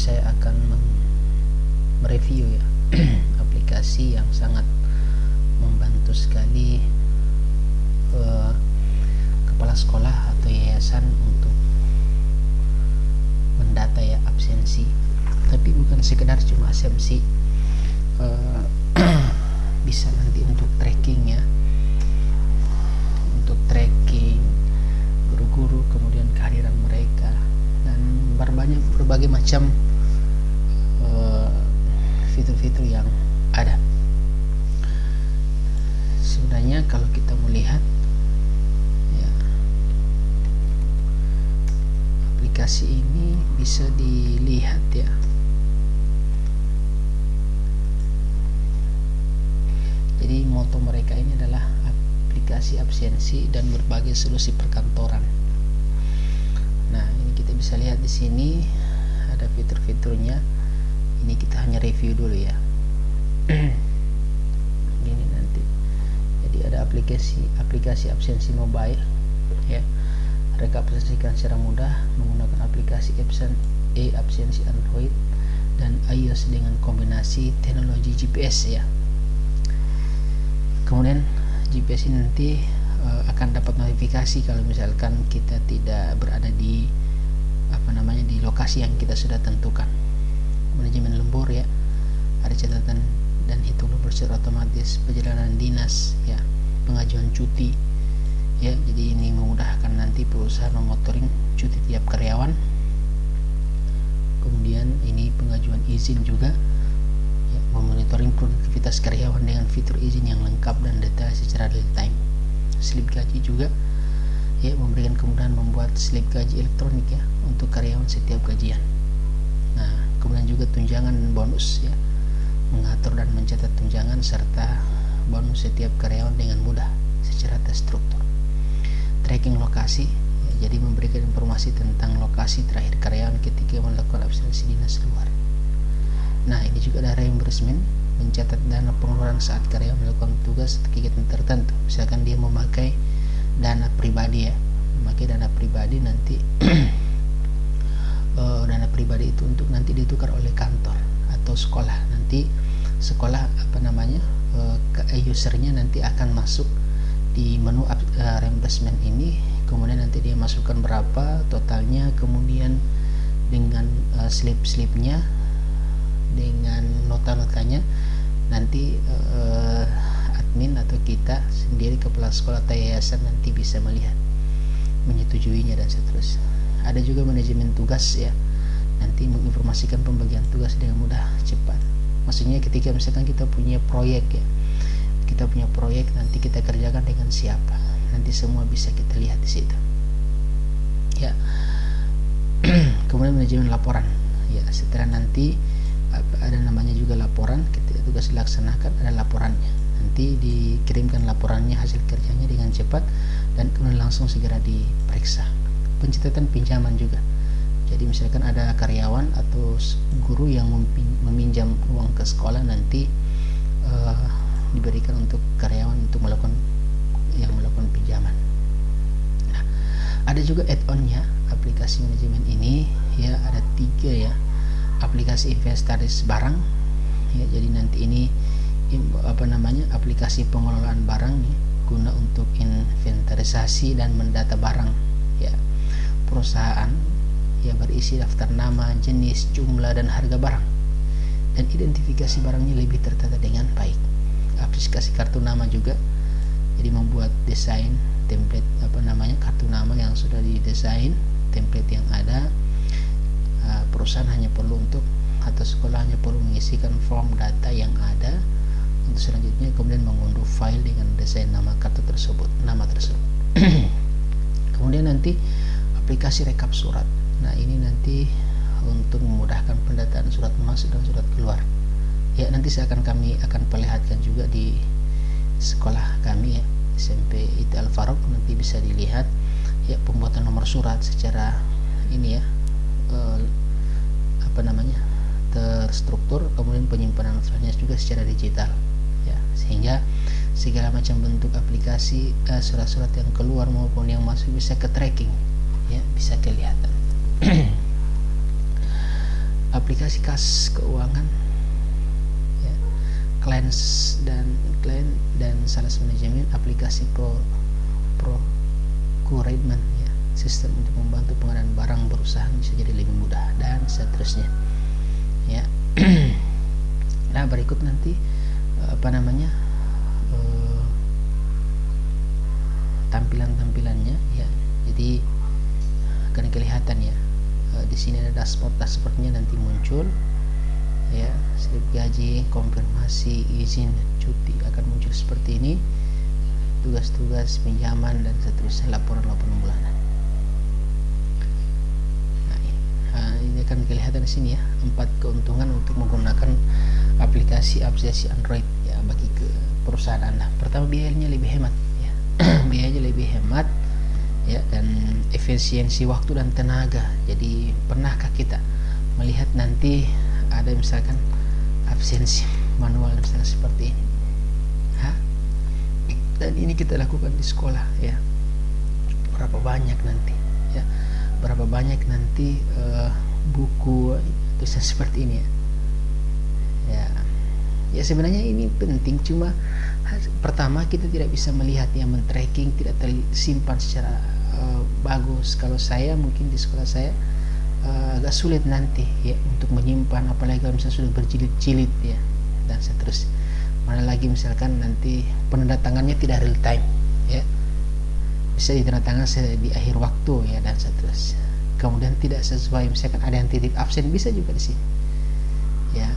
saya akan mereview ya aplikasi yang sangat membantu sekali kepala sekolah atau yayasan untuk mendata ya absensi, tapi bukan sekedar cuma absensi, bisa nanti untuk tracking ya, untuk tracking guru-guru, kemudian kehadiran mereka, dan berbagai macam fitur-fitur yang ada. Sebenarnya kalau kita melihat ya, aplikasi ini bisa dilihat ya, jadi moto mereka ini adalah aplikasi absensi dan berbagai solusi perkantoran. Nah, ini kita bisa lihat di sini ada fitur-fiturnya. Ini kita hanya review dulu ya. Ini nanti. Jadi ada aplikasi absensi mobile ya. Mereka aplikasikan secara mudah menggunakan aplikasi absensi Android dan iOS dengan kombinasi teknologi GPS ya. Kemudian GPS ini nanti akan dapat notifikasi kalau misalkan kita tidak berada di di lokasi yang kita sudah tentukan. Manajemen lembur ya, ada catatan dan hitung lembur secara otomatis, perjalanan dinas ya, pengajuan cuti ya. Jadi ini memudahkan nanti perusahaan memonitoring cuti tiap karyawan. Kemudian ini pengajuan izin juga ya, memonitoring produktivitas karyawan dengan fitur izin yang lengkap dan detail secara real time. Slip gaji juga ya, memberikan kemudahan membuat slip gaji elektronik ya untuk karyawan setiap gajian. Nah, kemudian juga tunjangan dan bonus ya, mengatur dan mencatat tunjangan serta bonus setiap karyawan dengan mudah secara terstruktur. Tracking lokasi ya, jadi memberikan informasi tentang lokasi terakhir karyawan ketika melakukan absensi dinas luar. Nah, ini juga ada reimbursement, mencatat dana pengeluaran saat karyawan melakukan tugas kegiatan tertentu. Misalkan dia memakai dana pribadi ya, memakai dana pribadi nanti dana pribadi itu untuk nanti ditukar oleh kantor atau sekolah. Nanti sekolah usernya nanti akan masuk di menu reimbursement ini, kemudian nanti dia masukkan berapa totalnya, kemudian dengan slip-slipnya dengan nota-notanya, nanti admin atau kita sendiri kepala sekolah atau yayasan nanti bisa melihat, menyetujuinya dan seterusnya. Ada juga manajemen tugas ya, nanti menginformasikan pembagian tugas dengan mudah, cepat. Maksudnya ketika misalkan kita punya proyek ya, nanti kita kerjakan dengan siapa, nanti semua bisa kita lihat di situ ya. Kemudian manajemen laporan ya, setelah nanti ada namanya juga laporan, ketika tugas dilaksanakan ada laporannya, nanti dikirimkan laporannya hasil kerjanya dengan cepat dan kemudian langsung segera diperiksa. Pencatatan pinjaman juga, jadi misalkan ada karyawan atau guru yang meminjam uang ke sekolah, nanti diberikan untuk karyawan untuk melakukan pinjaman. Nah, ada juga add-onnya aplikasi manajemen ini ya, ada 3 ya. Aplikasi inventaris barang ya, jadi nanti ini aplikasi pengelolaan barang nih, guna untuk inventarisasi dan mendata barang ya perusahaan ya, berisi daftar nama, jenis, jumlah, dan harga barang, dan identifikasi barangnya lebih tertata dengan baik. Aplikasi kartu nama juga, jadi membuat desain template kartu nama yang sudah didesain, template yang ada. Perusahaan hanya perlu atau sekolah hanya perlu mengisikan form data yang ada. Untuk selanjutnya kemudian mengunduh file dengan desain nama tersebut. Kemudian nanti aplikasi rekap surat. Nah, ini nanti untuk memudahkan pendataan surat masuk dan surat keluar ya, nanti kami akan perlihatkan juga di sekolah kami ya, SMP IT Al-Faruq. Nanti bisa dilihat ya pembuatan nomor surat secara ini ya, terstruktur, kemudian penyimpanan filenya juga secara digital ya, sehingga segala macam bentuk aplikasi surat-surat yang keluar maupun yang masuk bisa ke tracking ya, bisa kelihatan. aplikasi kas keuangan, ya, client dan sales management, aplikasi procurement, ya, sistem untuk membantu pengadaan barang perusahaan bisa jadi lebih mudah dan seterusnya, ya. Nah, berikut nanti tampilannya, ya. Jadi akan kelihatan, ya. Di sini ada dashboardnya nanti muncul, ya, slip gaji, konfirmasi izin cuti akan muncul seperti ini, tugas-tugas pinjaman dan seterusnya, laporan bulanan. Nah, ini akan kelihatan di sini, ya, 4 keuntungan untuk menggunakan aplikasi Android, ya, bagi ke perusahaan Anda. Pertama, biayanya lebih hemat, ya. Biayanya lebih hemat, ya, dan efisiensi waktu dan tenaga. Jadi pernahkah kita melihat nanti ada misalkan absensi manual misalnya seperti ini, dan ini kita lakukan di sekolah, ya, berapa banyak nanti buku tulisan seperti ini, ya sebenarnya ini penting, cuma pertama kita tidak bisa melihat, ya, men-tracking tidak tersimpan secara bagus. Kalau saya mungkin di sekolah saya agak sulit nanti, ya, untuk menyimpan, apalagi kalau misalnya sudah berjilid-jilid, ya, dan seterusnya. Mana lagi misalkan nanti penandatangannya tidak real time, ya, bisa ditandatangan di akhir waktu, ya, dan seterusnya. Kemudian tidak sesuai, misalkan ada yang titip absen bisa juga di sini, ya,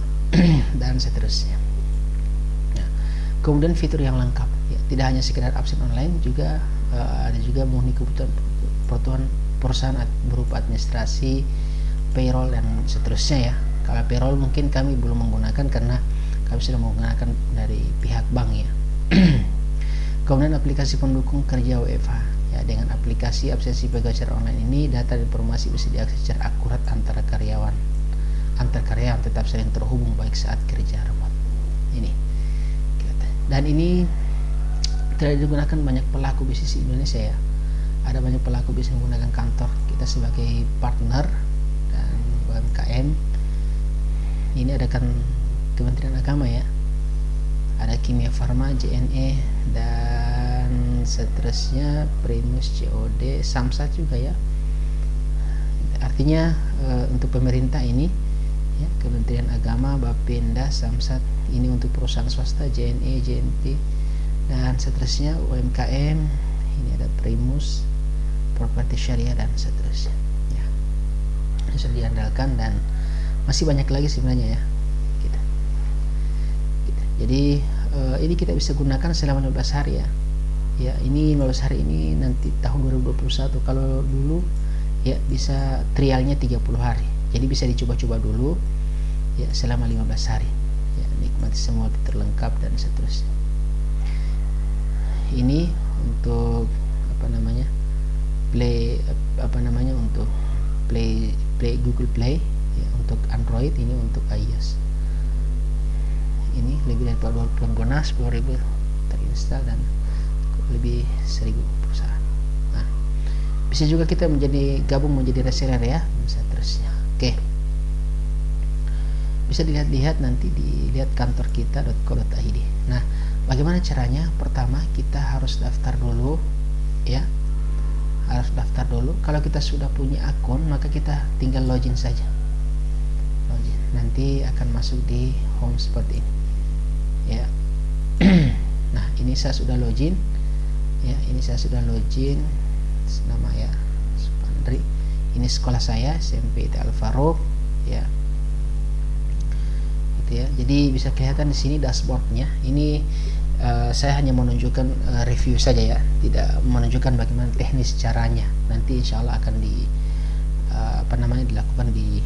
dan seterusnya. Nah, kemudian fitur yang lengkap, ya, tidak hanya sekedar absen online, juga ada juga memenuhi kebutuhan perusahaan berupa administrasi, payroll dan seterusnya, ya. Kalau payroll mungkin kami belum menggunakan karena kami sudah menggunakan dari pihak bank, ya. Kemudian aplikasi pendukung kerja WFH, ya, dengan aplikasi absensi pegawai secara online ini data dan informasi bisa diakses secara akurat antar karyawan tetap saling terhubung baik saat kerja remote. Ini, dan ini tidak digunakan banyak pelaku bisnis di Indonesia, ya. Ada banyak pelaku bisnis menggunakan kantor kita sebagai partner dan UMKM. Ini ada kan Kementerian Agama, ya, ada Kimia Farma, JNE dan seterusnya, Primus, COD, Samsat juga, ya. Artinya untuk pemerintah ini, ya, Kementerian Agama, Bapenda, Samsat, ini untuk perusahaan swasta, JNE, JNT dan seterusnya, UMKM, ini ada Primus, Properti Syariah dan seterusnya, ya. Bisa diandalkan dan masih banyak lagi sebenarnya, ya. Jadi ini kita bisa gunakan selama 15 hari, ya. Ya, ini 15 hari ini nanti tahun 2021. Kalau dulu, ya, bisa trialnya 30 hari. Jadi bisa dicoba-coba dulu, ya, selama 15 hari. Ya, nikmati semua fitur lengkap dan seterusnya. Ini untuk untuk Play Google Play, ya, untuk Android, ini untuk iOS. Ini lebih dari 20 pengguna, 10.000 terinstall dan lebih 1.000 perusahaan. Nah, bisa juga kita gabung menjadi reseller, ya, seterusnya. Oke, bisa dilihat nanti, dilihat kantor kita.co.id. Nah, bagaimana caranya? Pertama, kita harus daftar dulu, ya, Kalau kita sudah punya akun, maka kita tinggal login saja. Nanti akan masuk di home seperti ini, ya. Nah, ini saya sudah login, ya. Nama, ya, Supandri. Ini sekolah saya, SMP Al-Faruq, ya. Gitu, ya. Jadi bisa kelihatan di sini dashboardnya. Ini saya hanya menunjukkan review saja, ya, tidak menunjukkan bagaimana teknis caranya. Nanti insya Allah akan dilakukan di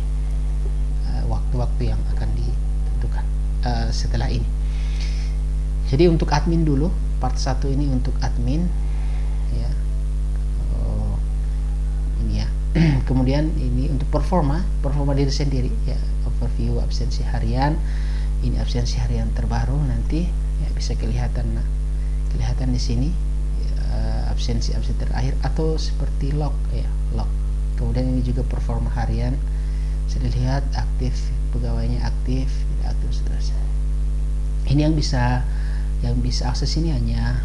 waktu-waktu yang akan ditentukan setelah ini. Jadi untuk admin dulu, part 1 ini untuk admin, ya. Ini, ya. Kemudian ini untuk performa diri sendiri, ya, overview absensi harian. Ini absensi harian terbaru nanti, ya, bisa kelihatan di sini, ya, absensi terakhir atau seperti log, ya, log. Kemudian ini juga performa harian Bisa dilihat aktif, pegawainya aktif, tidak aktif, seterusnya. Ini yang bisa akses ini hanya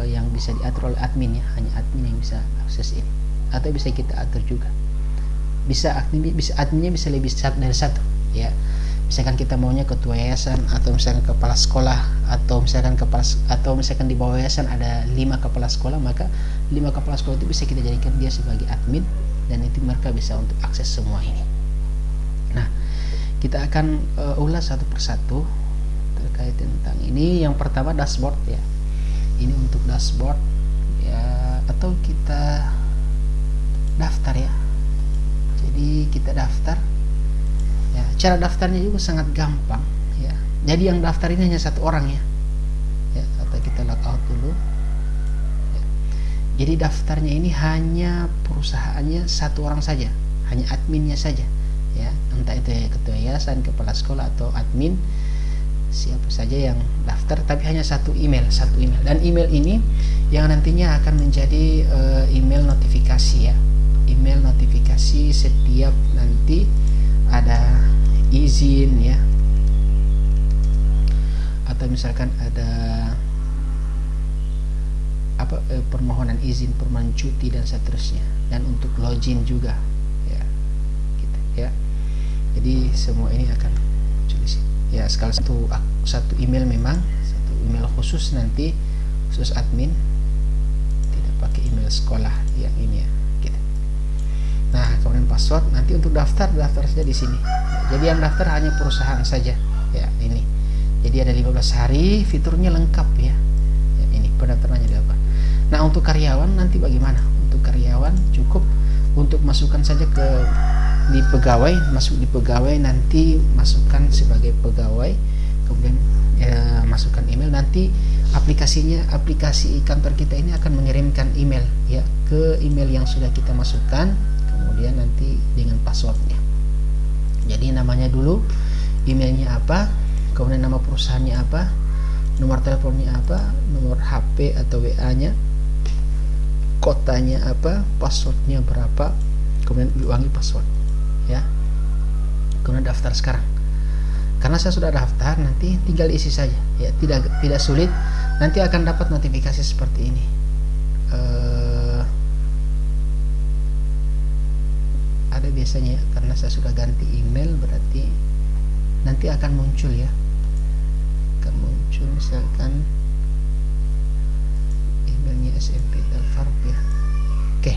yang bisa diatur oleh admin ya, hanya admin yang bisa akses ini, atau bisa kita atur juga. Bisa adminnya bisa lebih dari satu ya. Misalkan kita maunya ketua yayasan, atau misalkan kepala sekolah, atau misalkan di bawah yayasan ada 5 kepala sekolah, maka 5 kepala sekolah itu bisa kita jadikan dia sebagai admin, dan itu mereka bisa untuk akses semua ini. Nah, kita akan ulas satu persatu terkait tentang ini. Yang pertama dashboard ya. Ini untuk dashboard ya, atau kita daftar ya. Jadi kita daftar ya. Cara daftarnya juga sangat gampang ya. Jadi yang daftar ini hanya satu orang ya, atau kita logout dulu ya. Jadi daftarnya ini hanya perusahaannya satu orang saja, hanya adminnya saja ya, entah itu ya ketua yayasan, kepala sekolah, atau admin, siapa saja yang daftar, tapi hanya satu email, dan email ini yang nantinya akan menjadi email notifikasi ya, email notifikasi setiap nanti ada izin ya, atau misalkan ada permohonan izin, permohonan cuti, dan seterusnya, dan untuk login juga ya, gitu ya. Jadi semua ini akan muncul ya. Sekali satu email, memang satu email khusus, nanti khusus admin, tidak pakai email sekolah yang ini ya gitu. Nah, kemudian password nanti untuk daftar saja di sini. Jadi yang daftar hanya perusahaan saja ya, ini. Jadi ada 15 hari, fiturnya lengkap ya. Ini pendaftarannya dilakukan. Nah, untuk karyawan nanti bagaimana? Untuk karyawan cukup untuk masukkan saja di pegawai, masuk di pegawai, nanti masukkan sebagai pegawai, kemudian masukkan email, nanti aplikasi kantor kita ini akan mengirimkan email ya ke email yang sudah kita masukkan, kemudian nanti dengan passwordnya. Jadi namanya dulu, emailnya apa, kemudian nama perusahaannya apa, nomor teleponnya apa, nomor HP atau WA-nya, kotanya apa, passwordnya berapa, kemudian ulangi password ya. Kemudian daftar sekarang. Karena saya sudah daftar, nanti tinggal isi saja ya, tidak sulit. Nanti akan dapat notifikasi seperti ini. Ada biasanya ya, karena saya sudah ganti email, berarti nanti akan muncul ya, akan muncul misalkan emailnya SMP Alfaruk ya. Oke,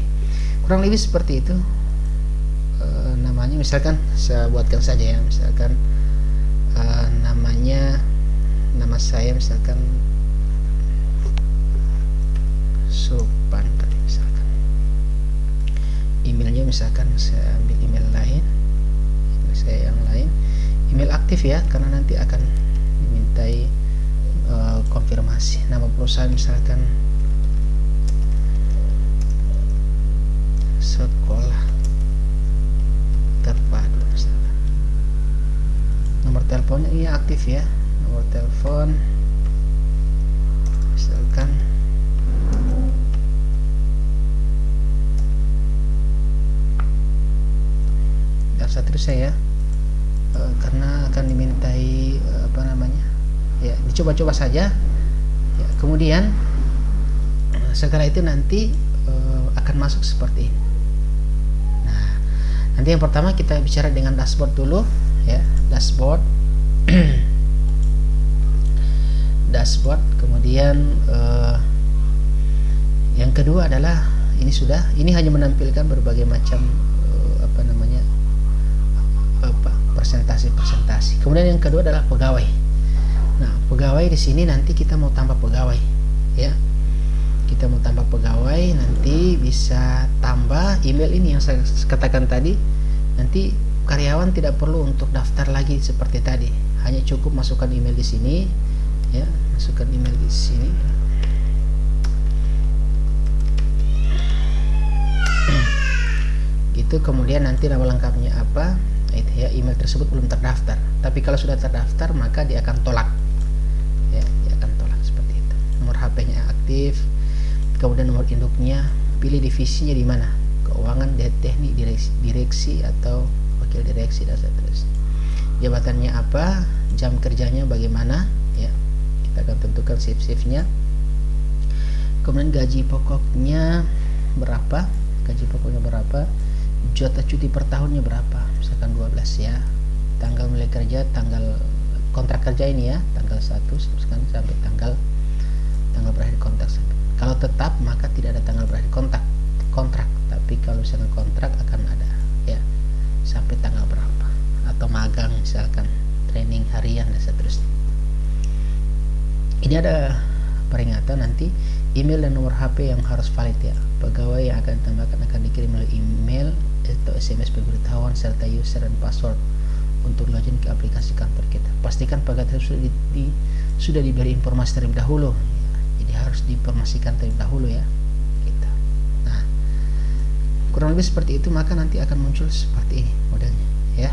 kurang lebih seperti itu. Namanya misalkan saya buatkan saja ya, misalkan nama saya misalkan Supan tadi, misalkan emailnya misalkan saya ambil email lain, email saya yang lain, email aktif ya, karena nanti akan dimintai konfirmasi. Nama perusahaan misalkan sekolah terpadu misalkan. Nomor teleponnya ini aktif ya, nomor telepon misalkan dan seterusnya ya, karena akan dimintai ya, dicoba-coba saja ya. Kemudian setelah itu nanti akan masuk seperti ini. Nah, nanti yang pertama kita bicara dengan dashboard dulu ya, dashboard dashboard. Kemudian yang kedua adalah ini hanya menampilkan berbagai macam presentasi. Kemudian yang kedua adalah pegawai. Nah, pegawai di sini nanti kita mau tambah pegawai ya. Kita mau tambah pegawai, nanti bisa tambah email ini yang saya katakan tadi. Nanti karyawan tidak perlu untuk daftar lagi seperti tadi, hanya cukup masukkan email di sini ya, masukkan email di sini. Gitu. Kemudian nanti nama lengkapnya apa itu ya, email tersebut belum terdaftar, tapi kalau sudah terdaftar maka dia akan tolak ya, dia akan tolak seperti itu. Nomor HP-nya aktif, kemudian nomor induknya, pilih divisinya di mana, keuangan, teknik, direksi atau wakil direksi dan seterusnya. Jabatannya apa, jam kerjanya bagaimana ya, kita akan tentukan shift-shiftnya. Kemudian gaji pokoknya berapa, jatah cuti per tahunnya berapa, misalkan 12 ya, tanggal mulai kerja, tanggal kontrak kerja ini ya, tanggal 1 sampai tanggal berakhir kontrak. Kalau tetap maka tidak ada tanggal berakhir kontrak, tapi kalau misalkan kontrak akan ada ya sampai tanggal berapa, atau magang misalkan training harian dan seterusnya. Ini ada peringatan nanti email dan nomor HP yang harus valid ya. Pegawai yang akan ditambahkan akan dikirim melalui email atau SMS pemberitahuan serta user dan password untuk login ke aplikasi kantor kita. Pastikan pegawai tersebut sudah diberi informasi terlebih dahulu ya. Jadi harus diinformasikan terlebih dahulu ya kita. Nah, kurang lebih seperti itu, maka nanti akan muncul seperti ini modelnya ya.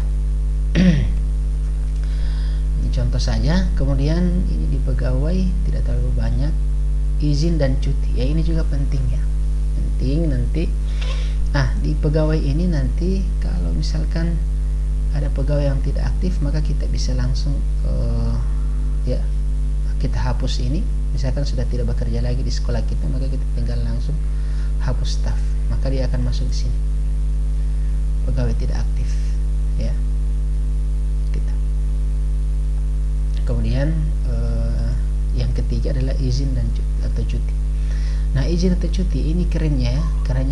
Ini contoh saja. Kemudian ini di pegawai tidak terlalu banyak, izin dan cuti ya, ini juga penting ya, penting nanti. Di pegawai ini nanti kalau misalkan ada pegawai yang tidak aktif, maka kita bisa langsung ya kita hapus ini. Misalkan sudah tidak bekerja lagi di sekolah kita, maka kita tinggal langsung hapus staff, maka dia akan masuk di sini, pegawai tidak aktif ya kita. Kemudian yang ketiga adalah izin dan cuti atau cuti. Nah, izin atau cuti ini kerennya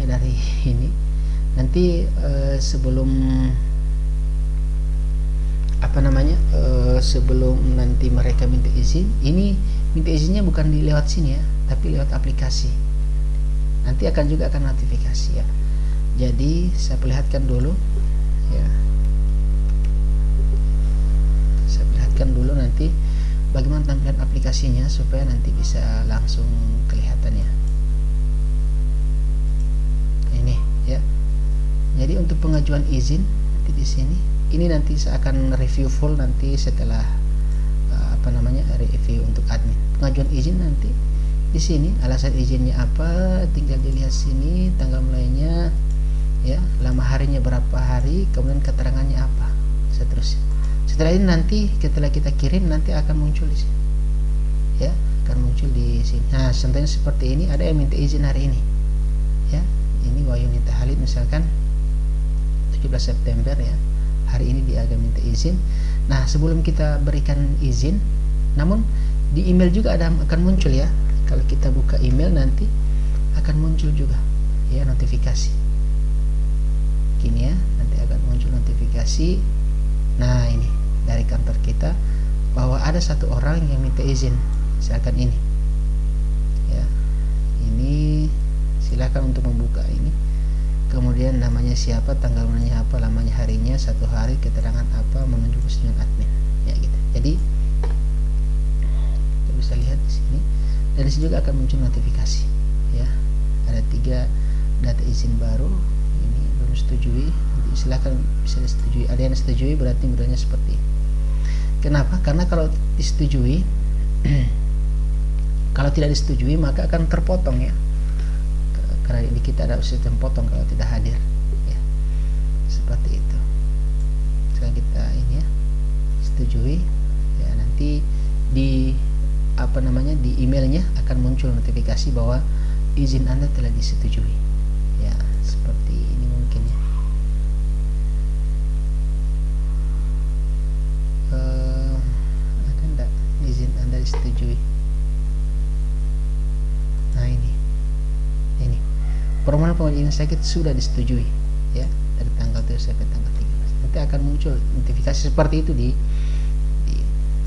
dari ini nanti sebelum sebelum nanti mereka minta izin, ini minta izinnya bukan lewat sini ya, tapi lewat aplikasi. Nanti akan notifikasi ya. Jadi saya perlihatkan dulu ya, saya perlihatkan dulu nanti bagaimana tampilan aplikasinya supaya nanti bisa langsung kelihatan ya. Ini ya. Jadi untuk pengajuan izin nanti di sini, ini nanti saya akan review full nanti setelah review untuk admin. Pengajuan izin nanti di sini, alasan izinnya apa, tinggal dilihat sini, tanggal mulainya ya, lama harinya berapa hari, kemudian keterangannya apa, seterusnya. Setelah ini nanti setelah kita kirim nanti akan muncul di sini ya, akan muncul di sini. Nah, contohnya seperti ini, ada yang minta izin hari ini ya, ini Wayunita Halid misalkan 17 September ya, hari ini dia akan minta izin. Nah, sebelum kita berikan izin, namun di email juga akan muncul ya, kalau kita buka email nanti akan muncul juga ya notifikasi gini ya, nanti akan muncul notifikasi. Nah, ini dari kantor kita bahwa ada satu orang yang minta izin, misalkan ini ya, ini silakan untuk membuka ini, kemudian namanya siapa, tanggal mananya apa, lamanya harinya, 1 hari, keterangan apa, menunjuk persetujuan admin ya gitu. Jadi kita bisa lihat di sini, dan di sini juga akan muncul notifikasi ya, ada 3 data izin baru, ini belum setujui, nanti silakan bisa disetujui. Ada yang disetujui berarti modelnya seperti ini. Kenapa? Karena kalau disetujui kalau tidak disetujui maka akan terpotong ya, karena di kita ada sistem potong kalau tidak hadir ya, seperti itu. Sekarang kita ini ya, setujui ya, nanti di di emailnya akan muncul notifikasi bahwa izin Anda telah disetujui ya, seperti ini mungkin ya. Ada enggak izin Anda disetujui? Nah, ini permohonan pengajuan sakit sudah disetujui ya, dari tanggal 7 sampai tanggal 13. Nanti akan muncul notifikasi seperti itu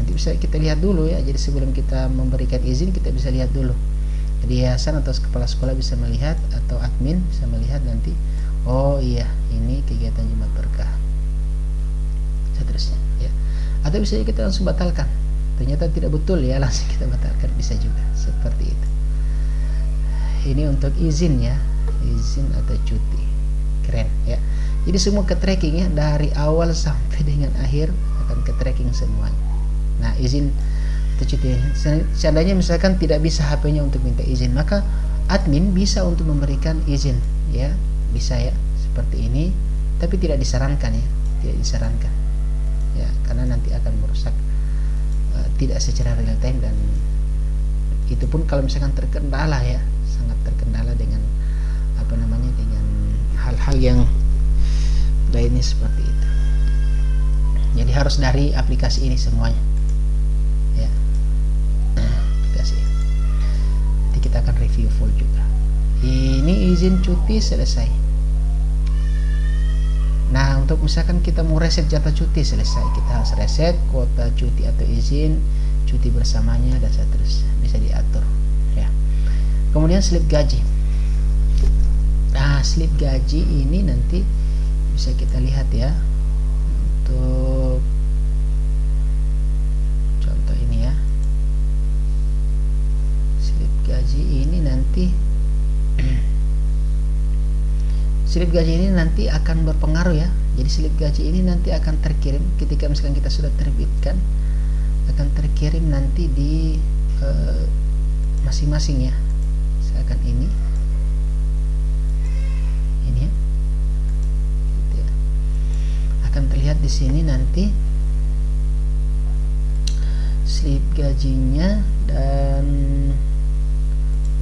nanti bisa kita lihat dulu ya. Jadi sebelum kita memberikan izin, kita bisa lihat dulu. Jadi yayasan atau kepala sekolah bisa melihat, atau admin bisa melihat nanti, oh iya ini kegiatan Jumat Berkah, seterusnya ya. Atau bisa kita langsung batalkan, ternyata tidak betul ya, langsung kita batalkan, bisa juga seperti itu. Ini untuk izin ya, izin atau cuti, keren ya. Jadi semua ke tracking ya, dari awal sampai dengan akhir akan ke tracking semuanya. Nah, izin atau cuti, seandainya misalkan tidak bisa HP-nya untuk minta izin, maka admin bisa untuk memberikan izin ya, bisa ya, seperti ini. Tapi tidak disarankan ya, tidak disarankan ya, karena nanti akan merusak tidak secara real time, dan itu pun kalau misalkan terkendala ya, sangat terkendala dengan dengan hal-hal yang lainnya seperti itu. Jadi harus dari aplikasi ini semuanya ya, aplikasi. Nanti kita akan review full juga. Ini izin cuti selesai. Nah, untuk misalkan kita mau reset jatah cuti selesai, kita harus reset kuota cuti atau izin cuti bersamanya dan seterusnya, bisa diatur ya. Kemudian slip gaji. Nah, slip gaji ini nanti bisa kita lihat ya. Untuk contoh ini ya, slip gaji ini nanti slip gaji ini nanti akan berpengaruh ya. Jadi slip gaji ini nanti akan terkirim ketika misalkan kita sudah terbitkan, akan terkirim nanti di masing-masing ya. Misalkan ini ya, gitu ya, akan terlihat di sini nanti slip gajinya, dan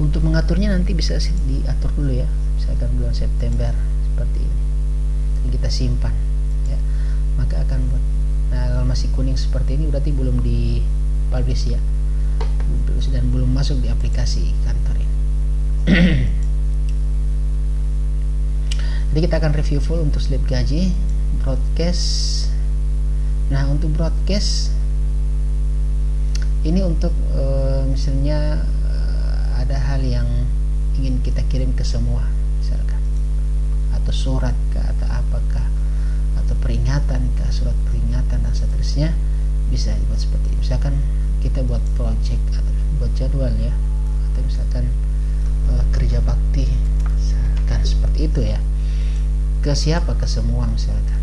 untuk mengaturnya nanti bisa diatur dulu ya. Misalkan bulan September seperti ini, dan kita simpan ya, maka akan buat. Nah, kalau masih kuning seperti ini berarti belum di publish ya, dan belum masuk di aplikasi kantor ini. Jadi kita akan review full untuk slip gaji, broadcast. Nah, untuk broadcast ini untuk misalnya ada hal yang ingin kita kirim ke semua, misalkan, atau surat kah, atau apakah, atau peringatan kah, surat peringatan dan seterusnya, bisa dibuat seperti ini. Misalkan kita buat project atau buat jadwal ya, atau misalkan kerja bakti, misalkan seperti itu ya, ke siapa, ke semua, misalkan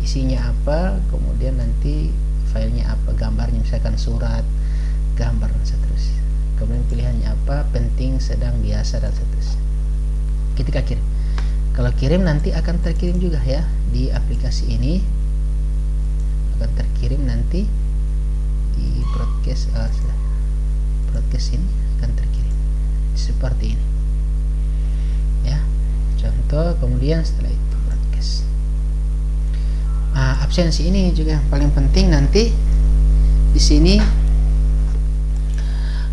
isinya apa, kemudian nanti filenya apa, gambarnya misalkan surat, gambar dan seterusnya, kemudian pilihannya apa, penting, sedang, biasa dan seterusnya. Ketika kirim, kalau kirim nanti akan terkirim juga ya di aplikasi ini, akan terkirim nanti di broadcast broadcast ini akan terkirim seperti ini ya, contoh. Kemudian setelah itu broadcast. Nah, absensi ini juga yang paling penting nanti di sini.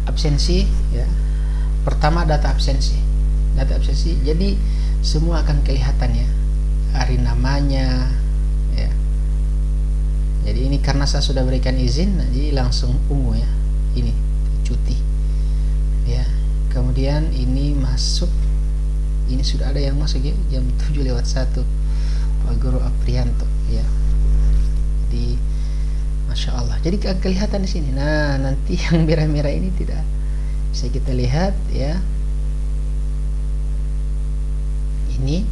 Absensi ya, pertama data absensi, jadi semua akan kelihatan ya, hari namanya ya. Jadi ini karena saya sudah berikan izin, jadi langsung ungu ya, ini cuti ya. Kemudian ini masuk, ini sudah ada yang masuk ya, jam 7:01, Pak Guru Aprianto ya. Jadi Masya Allah, jadi kelihatan di sini. Nah, nanti yang merah-merah ini tidak bisa kita lihat ya. Ini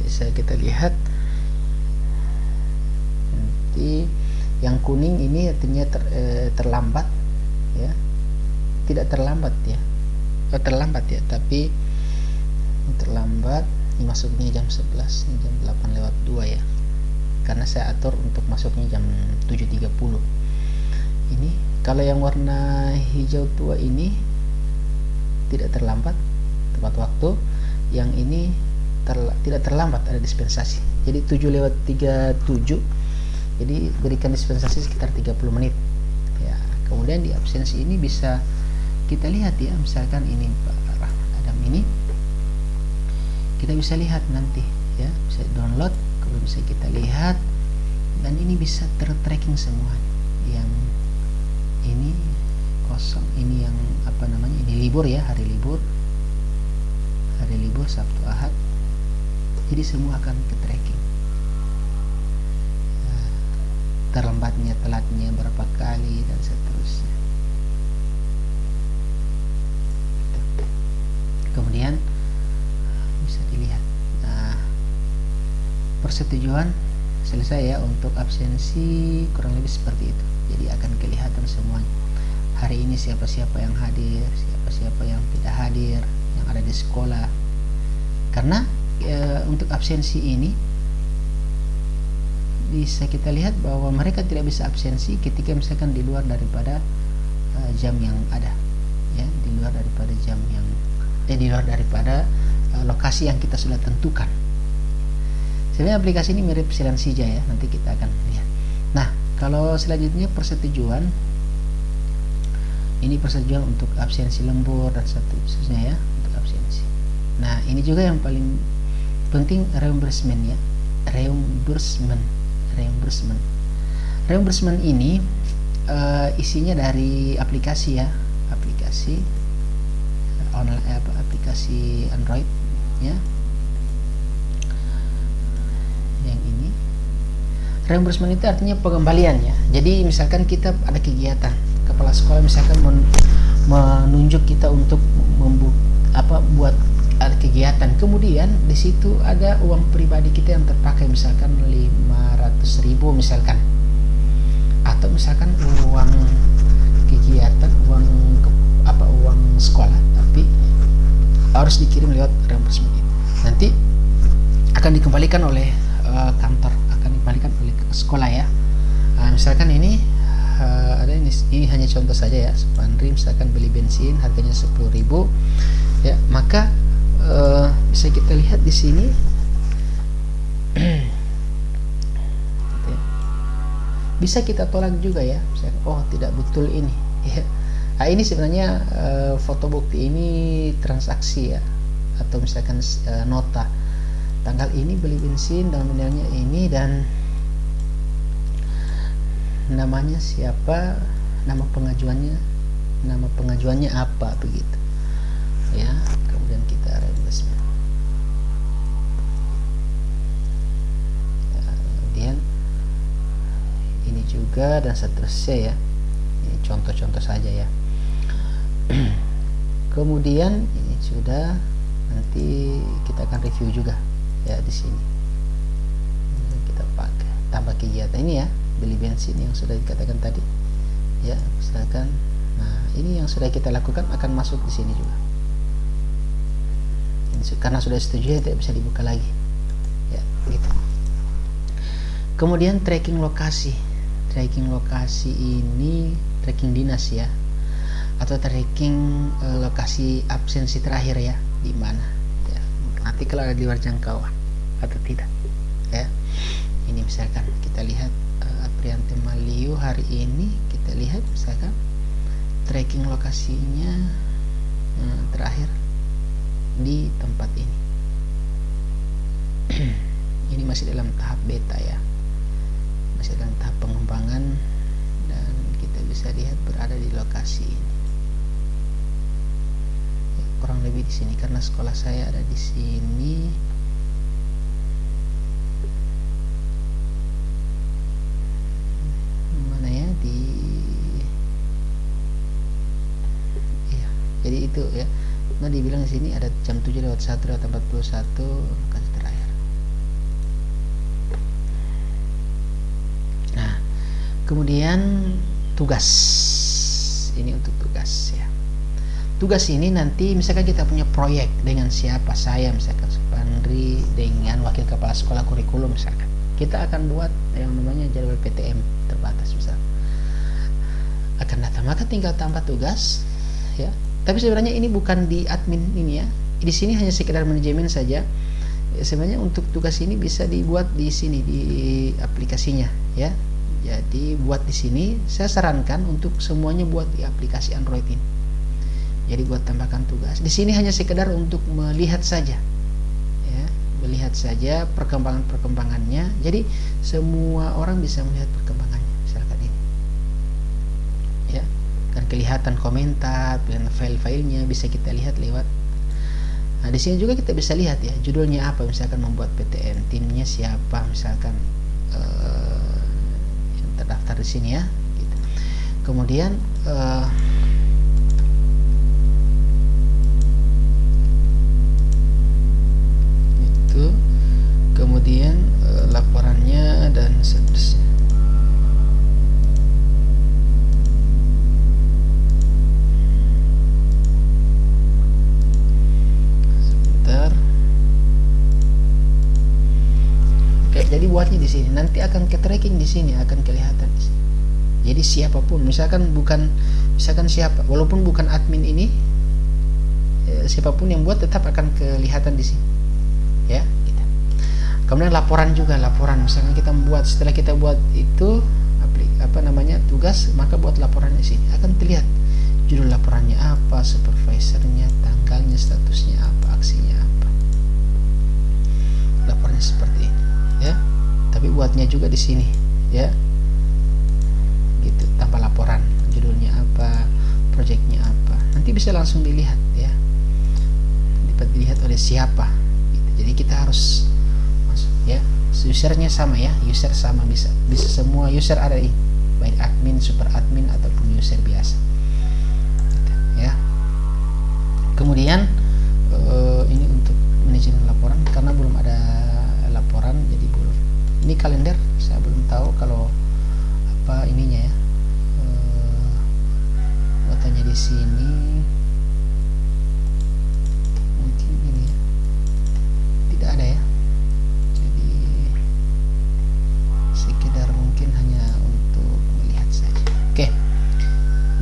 bisa kita lihat. Nanti yang kuning ini artinya terlambat ya. Tidak terlambat ya. Terlambat ya, tapi terlambat. Ini masuknya jam 11, ini jam 8:02 ya. Karena saya atur untuk masuknya jam 7:30. Ini kalau yang warna hijau tua ini tidak terlambat tepat waktu, yang ini tidak terlambat, ada dispensasi. Jadi 7:37, jadi berikan dispensasi sekitar 30 menit ya. Kemudian di absensi ini bisa kita lihat ya, misalkan ini Pak Rahmat Adam ini kita bisa lihat nanti ya, bisa download, kemudian bisa kita lihat, dan ini bisa tertracking semua. Yang ini kosong, ini yang ini libur ya, hari libur Sabtu Ahad, jadi semua akan ke tracking, terlambatnya, telatnya berapa kali dan seterusnya. Kemudian bisa dilihat. Nah, persetujuan selesai ya untuk absensi, kurang lebih seperti itu. Jadi akan kelihatan semuanya. Hari ini siapa-siapa yang hadir, siapa-siapa yang tidak hadir, yang ada di sekolah. Karena untuk absensi ini bisa kita lihat bahwa mereka tidak bisa absensi ketika misalkan di luar daripada jam yang ada, ya, di luar daripada jam yang di luar daripada lokasi yang kita sudah tentukan. Sebenarnya aplikasi ini mirip Silensija ya, nanti kita akan lihat. Nah, kalau selanjutnya persetujuan, ini persetujuan untuk absensi lembur dan seterusnya ya, untuk absensi. Nah, ini juga yang paling penting, reimbursement ya, reimbursement ini isinya dari aplikasi ya, aplikasi online, aplikasi Android ya. Yang ini reimbursement itu artinya pengembalian ya. Jadi misalkan kita ada kegiatan, kepala sekolah misalkan menunjuk kita untuk buat ada kegiatan, kemudian di situ ada uang pribadi kita yang terpakai, misalkan 500.000 misalkan, atau misalkan uang kegiatan, uang sekolah, tapi harus dikirim lewat reimbursement ini. Nanti akan dikembalikan oleh kantor, akan dikembalikan oleh sekolah ya. Misalkan ini ada ini hanya contoh saja ya, Supandri misalkan beli bensin harganya 10.000 ya, maka bisa kita lihat di sini bisa kita tolak juga ya, misalkan, oh tidak betul ini ya. Nah, ini sebenarnya foto bukti ini transaksi ya, atau misalkan nota tanggal ini beli bensin dan nominalnya ini dan namanya siapa, nama pengajuannya apa begitu ya. Kemudian kita reimbursement ya, kemudian ini juga dan seterusnya ya. Ini contoh-contoh saja ya. Kemudian ini sudah, nanti kita akan review juga ya di sini. Kita pakai tambah kegiatan ini ya, beli bensin yang sudah dikatakan tadi ya, misalkan. Nah, ini yang sudah kita lakukan akan masuk di sini juga. Ini, karena sudah setuju ya, tidak bisa dibuka lagi ya, gitu. Kemudian tracking lokasi ini tracking dinas ya, atau tracking lokasi absensi terakhir ya, di mana ya, nanti kalau ada di luar jangkauan atau tidak ya. Ini misalkan kita lihat Aprianti Maliu hari ini, kita lihat misalkan tracking lokasinya terakhir di tempat ini. Ini masih dalam tahap beta ya, masih dalam tahap pengembangan, dan kita bisa lihat berada di lokasi ini ya, kurang lebih di sini, karena sekolah saya ada di sini. Mana ya, di ya, jadi itu ya. Nah, dibilang di sini ada jam 7:01:41 lokasi terakhir. Nah, kemudian tugas, ini untuk tugas ya. Tugas ini nanti misalkan kita punya proyek dengan siapa, saya misalkan Supandri dengan wakil kepala sekolah kurikulum misalkan, kita akan buat yang namanya jadwal PTM terbatas misalkan, akan datang, maka tinggal tambah tugas ya. Tapi sebenarnya ini bukan di admin ini ya, di sini hanya sekedar manajemen saja. Sebenarnya untuk tugas ini bisa dibuat di sini di aplikasinya ya. Jadi buat di sini, saya sarankan untuk semuanya buat di aplikasi Android ini. Jadi buat tambahkan tugas. Di sini hanya sekedar untuk melihat saja ya, melihat saja perkembangannya. Jadi semua orang bisa melihat perkembangannya misalkan ini ya. Dan kelihatan komentar dan file-filenya bisa kita lihat lewat. Nah, di sini juga kita bisa lihat ya, judulnya apa, misalkan membuat PTN, timnya siapa, misalkan yang terdaftar di sini ya. Gitu. Kemudian itu, kemudian laporannya dan seterusnya. jadi buatnya di sini, nanti akan ke tracking di sini, akan kelihatan di sini. Jadi siapapun, misalkan siapa, walaupun bukan admin ini, siapapun yang buat tetap akan kelihatan di sini, ya. Gitu. Kemudian laporan juga, misalkan kita membuat, setelah kita buat itu tugas, maka buat laporannya di sini, akan terlihat judul laporannya apa, supervisornya, tanggalnya, statusnya apa, aksinya apa. Laporannya seperti ini, ya. Tapi buatnya juga di sini, ya. Gitu, tanpa laporan, judulnya apa, proyeknya apa, nanti bisa langsung dilihat, ya, dapat dilihat oleh siapa gitu. Jadi kita harus masuk, ya, usernya sama, ya, user sama, bisa semua user ada ini, baik admin, super admin ataupun user biasa gitu, ya. Kemudian ini untuk manajemen laporan, karena belum ada laporan jadi belum, ini kalender saya belum tahu kalau apa ininya, ya, buatannya di sini mungkin ini, ya, tidak ada, ya, jadi sekedar mungkin hanya untuk melihat saja. Oke,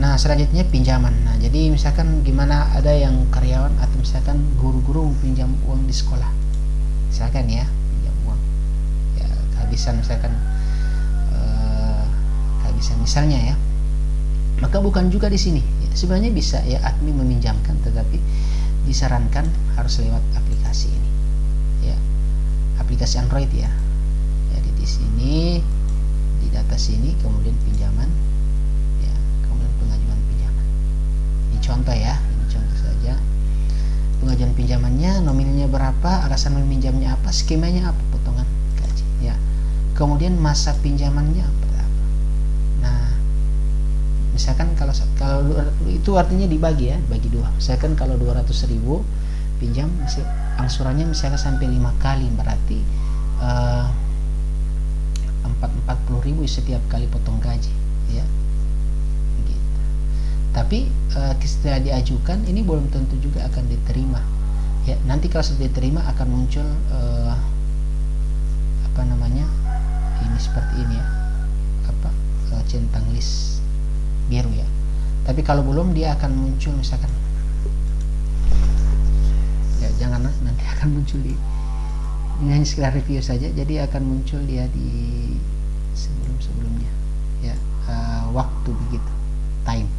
nah selanjutnya pinjaman. Nah, jadi misalkan gimana, ada yang karyawan atau misalkan guru-guru pinjam uang di sekolah, misalkan, ya, pinjam uang, ya, kehabisan misalkan misalnya, ya, maka bukan juga di sini, ya, sebenarnya bisa, ya, admin meminjamkan, tetapi disarankan harus lewat aplikasi ini, ya, aplikasi Android, ya. Jadi di sini, di data sini, kemudian pinjaman, ya, kemudian pengajuan pinjaman. Ini contoh, ya, ini contoh saja. Pengajuan pinjamannya, nominalnya berapa, alasan meminjamnya apa, skemanya apa, potongan gaji, ya. Kemudian masa pinjamannya apa. Nah, misalkan kalau itu artinya dibagi, ya, bagi dua. Misalkan kalau 200.000 pinjam, angsurannya misalkan sampai 5 kali, berarti 40.000 setiap kali potong gaji, ya, gitu. Tapi setelah diajukan ini belum tentu juga akan diterima, ya. Nanti kalau sudah diterima akan muncul ini seperti ini, ya, centang list biru, ya. Tapi kalau belum, dia akan muncul misalkan, ya, jangan, nanti akan muncul ini hanya sekedar review saja, jadi akan muncul dia di sebelumnya, ya, waktu begitu, time.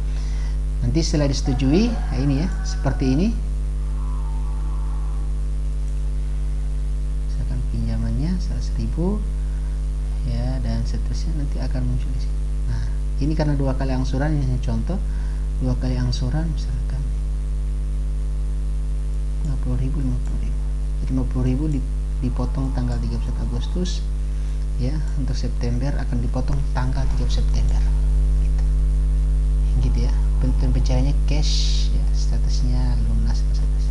Nanti setelah disetujui, nah ini, ya, seperti ini, misalkan pinjamannya 100.000, ya, dan seterusnya, nanti akan muncul di sini. Nah, ini karena 2 kali angsuran, ini contoh 2 kali angsuran, misalkan 50.000, jadi 50.000 dipotong tanggal 31 Agustus, ya. Untuk September akan dipotong tanggal 30 September, gitu, ya. Bentuk pencairannya cash, ya, statusnya lunas, status.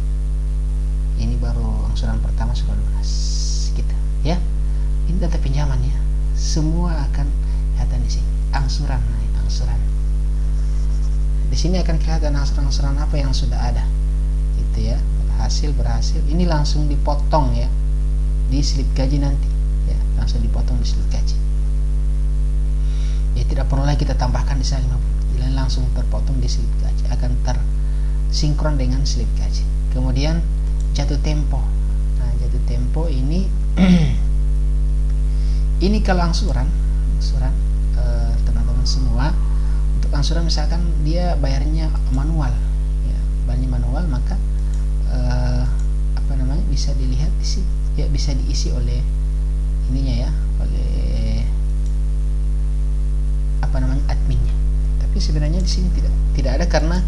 Ini baru angsuran pertama sudah lunas, gitu, ya. Ini data pinjaman, ya, semua akan kelihatan di sini. Angsuran, nah, ini angsuran. Di sini akan kelihatan angsuran apa yang sudah ada, gitu, ya. Berhasil. Ini langsung dipotong, ya, di slip gaji nanti, ya, langsung dipotong di slip gaji. Ya, tidak perlu lagi kita tambahkan di sana 50, langsung terpotong di slip gaji, akan tersinkron dengan slip gaji. Kemudian jatuh tempo. Nah, jatuh tempo ini ini kalau angsuran teman-teman semua, untuk angsuran misalkan dia bayarnya manual, ya, bayarnya manual, maka bisa dilihat di sini, ya, bisa diisi oleh ininya, ya, oleh adminnya. Tapi sebenarnya di sini tidak ada, karena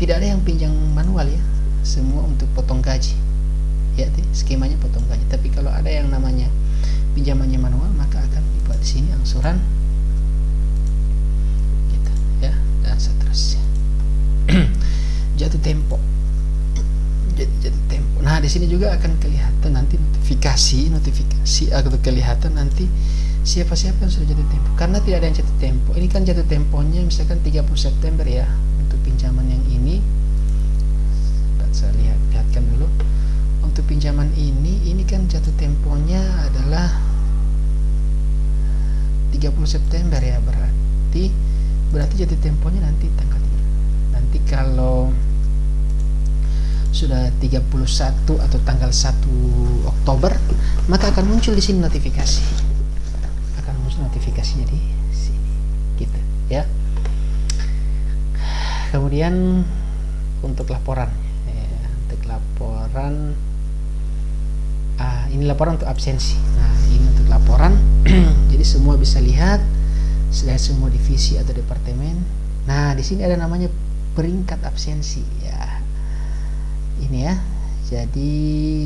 tidak ada yang pinjam manual, ya, semua untuk potong gaji, ya, skemanya potong gaji. Tapi kalau ada yang namanya pinjamannya manual, maka akan dibuat di sini angsuran, gitu, ya, dan seterusnya. Jatuh tempo. Nah, di sini juga akan kelihatan nanti notifikasi akan kelihatan nanti siapa-siapa yang sudah jatuh tempo, karena tidak ada yang jatuh tempo. Ini kan jatuh temponya misalkan 30 September, ya, untuk pinjaman yang ini. Saya lihatkan dulu. Untuk pinjaman ini kan jatuh temponya adalah September ya, berarti jatuh temponya nanti tanggal 3. Nanti kalau sudah 31 atau tanggal 1 Oktober, maka akan muncul di sini notifikasi. Akan muncul notifikasinya di sini gitu ya. Kemudian untuk laporan ini laporan untuk absensi. Nah, ini untuk laporan. Jadi semua bisa lihat semua divisi atau departemen. Nah, di sini ada namanya peringkat absensi ya. Ini ya. Jadi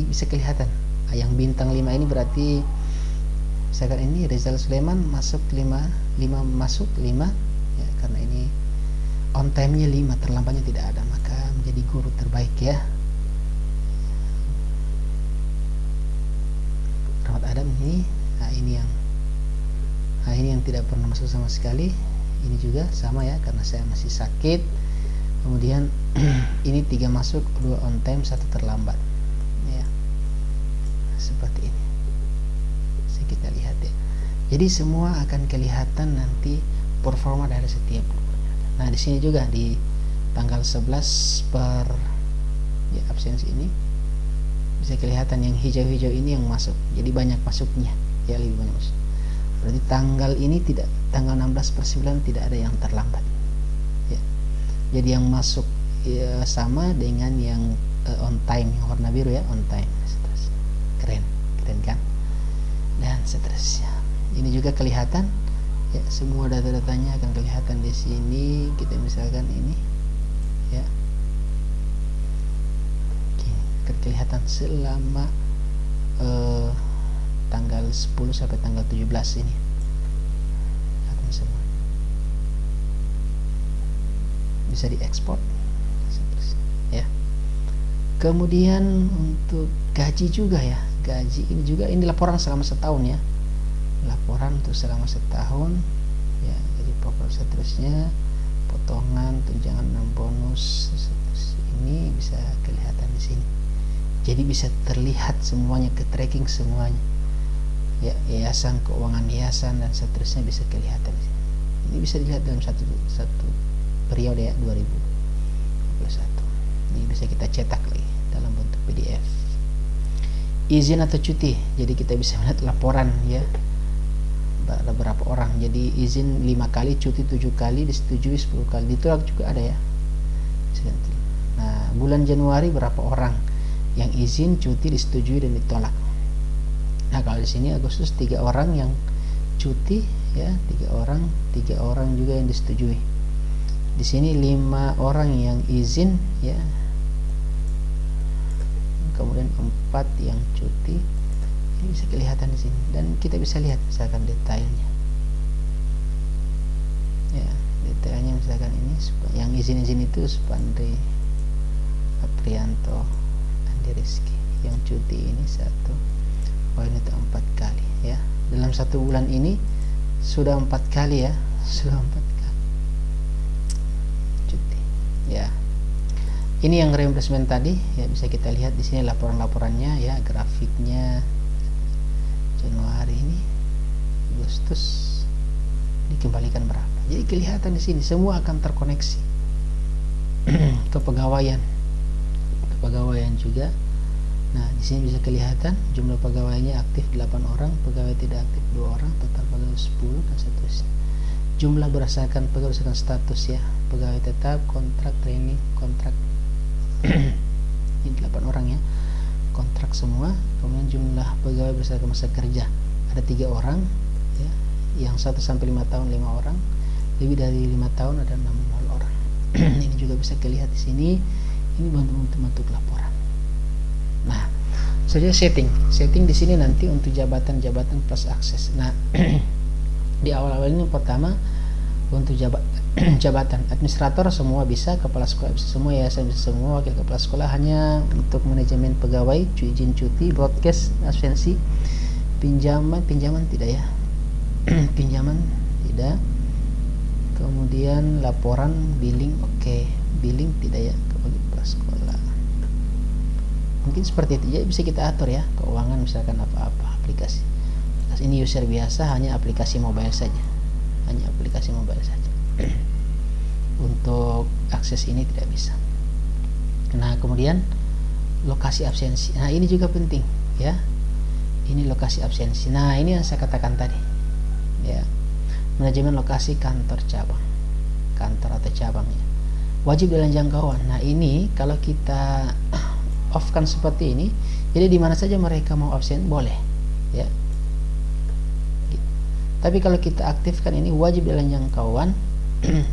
bisa kelihatan. Yang bintang 5 ini berarti misalkan ini Rizal Sulaiman masuk 5 masuk 5 ya, karena ini on time-nya 5, terlambatnya tidak ada, maka menjadi guru terbaik ya. Rahmat Adam ini, ini yang tidak pernah masuk sama sekali. Ini juga sama ya, karena saya masih sakit. Kemudian ini 3 masuk, 2 on time, 1 terlambat ya, seperti ini. Bisa kita lihat ya. Jadi semua akan kelihatan nanti performa dari setiap guru. Nah, di sini juga di tanggal 11 per ya, absensi ini bisa kelihatan yang hijau-hijau ini yang masuk. Jadi banyak masuknya ya, lebih banyak masuk. Berarti tanggal ini tidak, tanggal 16/9 tidak ada yang terlambat ya. Jadi yang masuk ya, sama dengan yang on time, yang warna biru ya, on time. Keren kan? Dan seterusnya. Ini juga kelihatan ya, semua data-datanya akan kelihatan di sini. Kita misalkan ini ya, akan kelihatan selama tanggal 10 sampai tanggal 17 ini akan semua bisa diekspor ya. Kemudian untuk gaji juga ya, gaji ini juga, ini laporan selama setahun ya, laporan untuk selama setahun ya. Jadi pokok seterusnya, potongan, tunjangan dan bonus ini bisa kelihatan di sini. Jadi bisa terlihat semuanya, ke tracking semuanya ya, yayasan, keuangan yayasan dan seterusnya bisa kelihatan di sini. Ini bisa dilihat dalam satu periode ya, 2021. Ini bisa kita cetak lagi dalam bentuk PDF. Izin atau cuti, jadi kita bisa melihat laporan ya, ada berapa orang. Jadi izin 5 kali, cuti 7 kali, disetujui 10 kali, ditolak juga ada ya. Nah, bulan Januari berapa orang yang izin, cuti, disetujui dan ditolak. Nah, kalau di sini Agustus 3 orang yang cuti ya, 3 orang juga yang disetujui. Di sini 5 orang yang izin ya, kemudian 4 yang cuti. Ini bisa kelihatan di sini dan kita bisa lihat misalkan detailnya ya, detailnya misalkan ini yang izin itu Supandri Aprianto Andi Rizky, yang cuti ini 1 ini 4 kali ya, dalam 1 bulan ini sudah 4 kali ya, sudah 4 kali cuti ya. Ini yang reimbursement tadi ya, bisa kita lihat di sini laporan-laporannya ya, grafiknya. Januari ini, Agustus dikembalikan berapa. Jadi kelihatan di sini semua akan terkoneksi. Kepegawaian juga. Nah, di sini bisa kelihatan jumlah pegawainya aktif 8 orang, pegawai tidak aktif 2 orang, total pegawai 10 dan seterusnya. Jumlah berdasarkan pegawai berdasarkan status ya, pegawai tetap, kontrak, training, kontrak. Ini 8 orang ya, kontrak semua. Kemudian jumlah pegawai berdasarkan masa kerja ada 3 orang ya, yang 1 sampai 5 tahun 5 orang, lebih dari 5 tahun ada 60 orang. Ini juga bisa dilihat di sini. Ini bentuk laporan. Nah, saja setting di sini nanti untuk jabatan-jabatan plus akses. Nah, di awal-awal ini pertama untuk jabatan administrator semua bisa, kepala sekolah bisa semua, yayasan bisa semua, wakil kepala sekolah hanya untuk manajemen pegawai, izin cuti, broadcast, absensi, pinjaman tidak ya. Pinjaman tidak. Kemudian laporan, billing, oke. Billing tidak ya, wakil kepala sekolah. Mungkin seperti itu. Jadi bisa kita atur ya, keuangan misalkan apa-apa, aplikasi. Ini user biasa hanya aplikasi mobile saja. hanya aplikasi mobile saja. Untuk akses ini tidak bisa. Nah, kemudian lokasi absensi. Nah, ini juga penting ya. Ini lokasi absensi. Nah, ini yang saya katakan tadi. Ya. Manajemen lokasi kantor cabang. Kantor atau cabang ya. Wajib dalam jangkauan. Nah, ini kalau kita off kan seperti ini, jadi di mana saja mereka mau absen boleh ya. Tapi kalau kita aktifkan ini wajib dalam jangkauan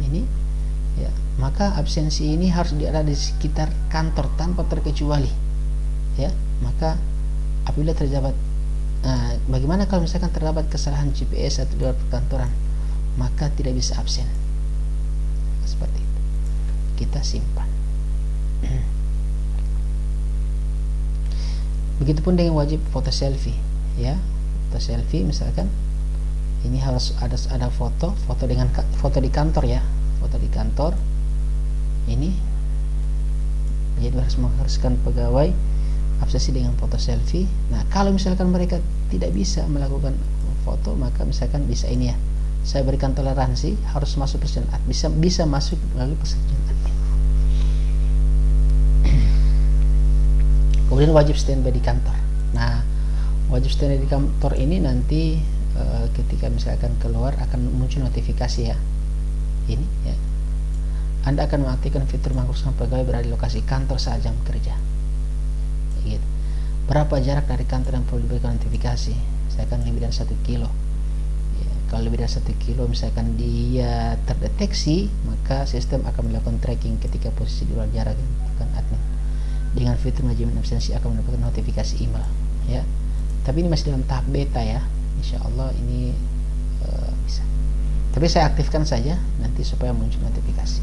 ini ya, maka absensi ini harus ada di sekitar kantor tanpa terkecuali ya. Maka apabila terdapat bagaimana kalau misalkan terdapat kesalahan GPS atau di luar perkantoran, maka tidak bisa absen. Seperti itu kita simpan. Begitupun dengan wajib foto selfie ya. Foto selfie misalkan ini harus ada foto dengan foto di kantor ya, foto di kantor ini, jadi harus mengharuskan pegawai absensi dengan foto selfie. Nah, kalau misalkan mereka tidak bisa melakukan foto, maka misalkan bisa ini ya, saya berikan toleransi harus masuk persetujuan admin, bisa masuk melalui persetujuan admin. Kemudian wajib standby di kantor. Nah, wajib standby di kantor ini nanti ketika misalkan keluar akan muncul notifikasi ya. Ini ya. Anda akan mengaktifkan fitur mengharuskan pegawai berada di lokasi kantor saat jam kerja. Gitu. Berapa jarak dari kantor yang perlu diberikan notifikasi? Misalkan lebih dari 1 kilo. Ya, kalau lebih dari 1 kilo misalkan dia terdeteksi, maka sistem akan melakukan tracking ketika posisi di luar jarak yang ditentukan admin. Dengan fitur manajemen absensi akan mendapatkan notifikasi email ya. Tapi ini masih dalam tahap beta ya. Insya Allah ini bisa. Tapi saya aktifkan saja nanti supaya muncul notifikasi.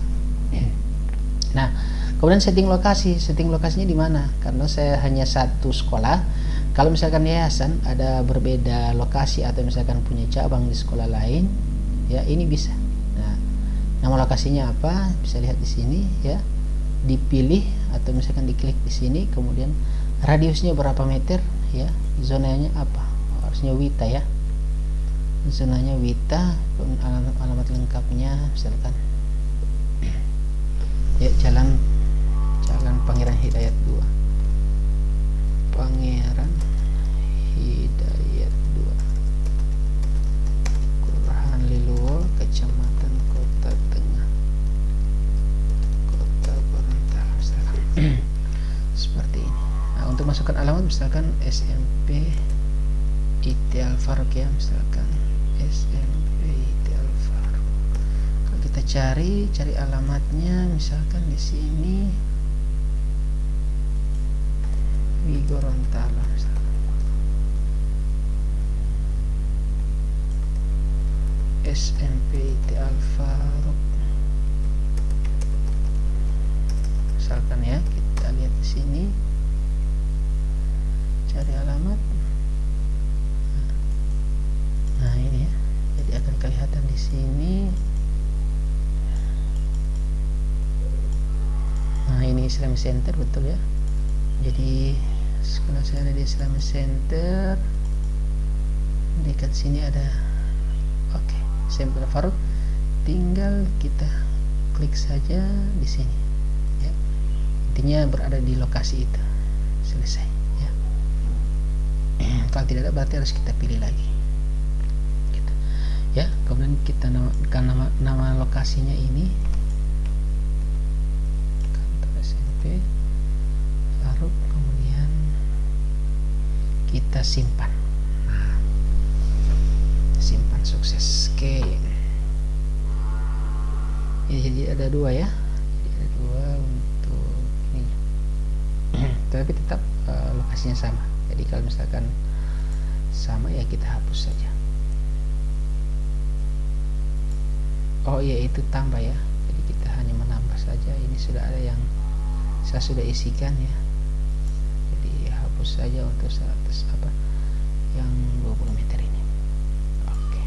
Nah, kemudian setting lokasi. Setting lokasinya di mana? Karena saya hanya satu sekolah. Kalau misalkan yayasan ada berbeda lokasi atau misalkan punya cabang di sekolah lain, ya ini bisa. Nah, nama lokasinya apa? Bisa lihat di sini ya. Dipilih atau misalkan diklik di sini, kemudian radiusnya berapa meter ya, zonanya apa? Harusnya Wita ya, zonanya Wita. Alamat lengkapnya misalkan ya, Jalan Pangeran Hidayat 2, Pangeran Hidayat 2, Kelurahan Liluwo, Kecamatan Kota Tengah, Kota Gorontalo misalkan. Seperti ini. Nah, untuk masukkan alamat misalkan SMP IT Al-Faruq ya, misalkan SMP IT Al-Faruq. Kalau kita cari alamatnya misalkan di sini Gorontalo misalkan. SMP IT Al-Faruq misalkan ya, kita lihat di sini, cari alamat. Nah, ini ya. Jadi akan kelihatan di sini. Nah, ini Islamic Center betul ya. Jadi sekolah saya ada di Islamic Center. Dekat sini ada SMP Al-Faruq. Tinggal kita klik saja di sini ya. Intinya berada di lokasi itu. Selesai ya. Kalau tidak ada berarti harus kita pilih lagi. Ya, kemudian kita nama lokasinya ini kantor SMP Faruq, kemudian kita simpan. Nah, simpan sukses. Oke. Ya, jadi ada 2 ya. Jadi ada 2 untuk ini. Tapi tetap lokasinya sama. Jadi kalau misalkan sama ya kita hapus saja. Oh iya, itu tambah ya. Jadi kita hanya menambah saja. Ini sudah ada yang saya sudah isikan ya. Jadi hapus saja untuk 100 yang 20 meter ini. Oke.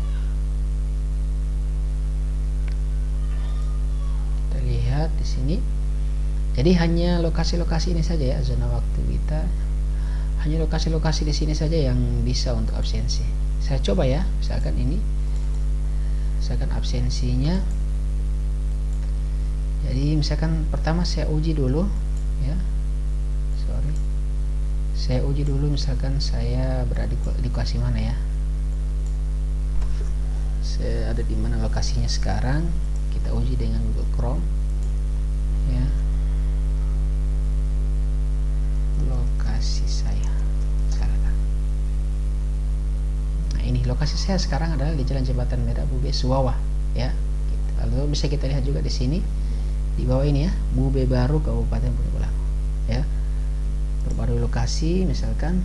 Kita lihat di sini. Jadi hanya lokasi-lokasi ini saja ya, zona waktu kita. Hanya lokasi-lokasi di sini saja yang bisa untuk absensi. Saya coba ya, misalkan ini misalkan absensinya. Jadi misalkan pertama saya uji dulu ya, saya uji dulu misalkan saya berada di lokasi mana ya, saya ada di mana lokasinya sekarang. Kita uji dengan Google Chrome ya, lokasi saya misalkan. Nah ini lokasi saya sekarang adalah di Jalan Jembatan Merah Bube Suwawa ya. Lalu bisa kita lihat juga di sini di bawah ini ya, Bube Baru Kabupaten Bonegolango ya. Perbarui lokasi misalkan